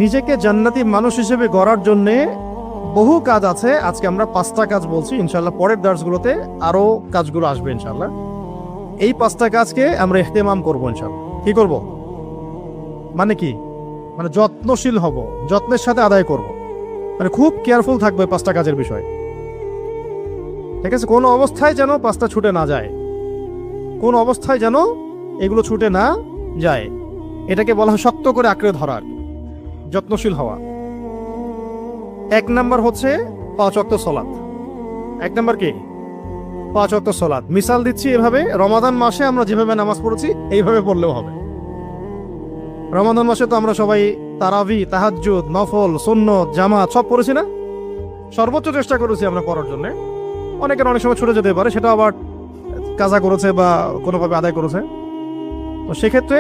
নিজেকে জান্নাতি মানুষ হিসেবে গড়ার জন্য বহু কাজ আছে। আজকে আমরা 5টা কাজ বলছি, ইনশাআল্লাহ পরের দার্সগুলোতে আরো কাজগুলো আসবে ইনশাআল্লাহ। এই 5টা কাজকে আমরা ইহতেমাম করব ইনশাআল্লাহ। কি করব মানে কি, মানে যত্নশীল হব, যত্নের সাথে আদায় করব, মানে খুব কেয়ারফুল থাকবে 5টা কাজের বিষয়। ঠিক আছে, কোনো অবস্থায় যেন 5টা ছুটে না যায়, কোন অবস্থায় যেন এগুলো ছুটে না যায়। এটাকে বলা হয় শক্ত করে আঁকড়ে ধরার, যত্নশীল হওয়া। 1 নাম্বার হচ্ছে 5 ওয়াক্ত সালাত। 1 নাম্বার কি? 5 ওয়াক্ত সালাত। মিসাল দিচ্ছি এভাবে, রমাদান মাসে আমরা যেভাবে নামাজ পড়েছি এইভাবে পড়লেও হবে। রমাদান মাসে তো আমরা সবাই তারাবি, তাহাজ্জুদ, নফল, সুন্নত, জামাত সব পড়েছি না? সর্বোচ্চ চেষ্টা করেছি আমরা পড়ার জন্য। অনেকের অনেক সময় ছুটে যেতে পারে, সেটা আবার কাজা করেছে বা কোনোভাবে আদায় করেছে। তো সেক্ষেত্রে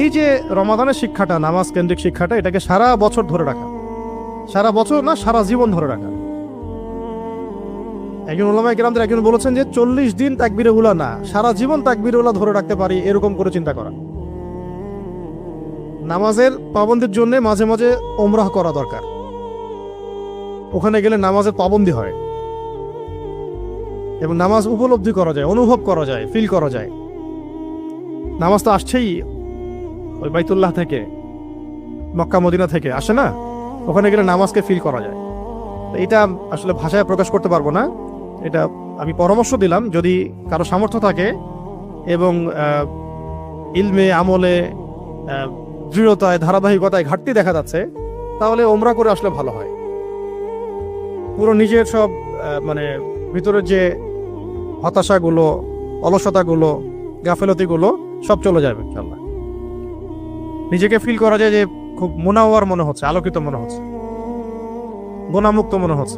এই যে রমাদানের শিক্ষাটা, নামাজ কেন্দ্রিক শিক্ষাটা, এটাকে সারা বছর ধরে রাখা, সারা বছর না সারা জীবন ধরে রাখা। একজন উলামায়ে কেরামদের একজন বলেছেন যে 40 দিন তাকবীরে উলা না, সারা জীবন তাকবীরে উলা ধরে রাখতে পারি, এরকম করে চিন্তা করা। নামাজের পাবন্দির জন্য মাঝে মাঝে ওমরাহ করা দরকার। ওখানে গেলে নামাজের পাবন্দি হয় এবং নামাজ উপলব্ধি করা যায়, অনুভব করা যায়, ফিল করা যায়। নামাজ তো আসছেই ওই বাইতুল্লাহ থেকে, মক্কা মদিনা থেকে আসে না? ওখানে গেলে নামাজকে ফিল করা যায়। এটা আসলে ভাষায় প্রকাশ করতে পারবো না। এটা আমি পরামর্শ দিলাম, যদি কারো সামর্থ্য থাকে এবং ইলমে, আমলে, দৃঢ়তায়, ধারাবাহিকতায় ঘাটতি দেখা যাচ্ছে, তাহলে ওমরা করে আসলে ভালো হয়। পুরো নিজের সব মানে ভিতরের যে হতাশাগুলো, অলসতাগুলো, গাফেলতিগুলো সব চলে যাবে ইনশাআল্লাহ। নিজেকে ফিল করা যায় যে খুব মুনাওয়ার মনে হচ্ছে, আলোকিত মনে হচ্ছে, গুনাহমুক্ত মনে হচ্ছে।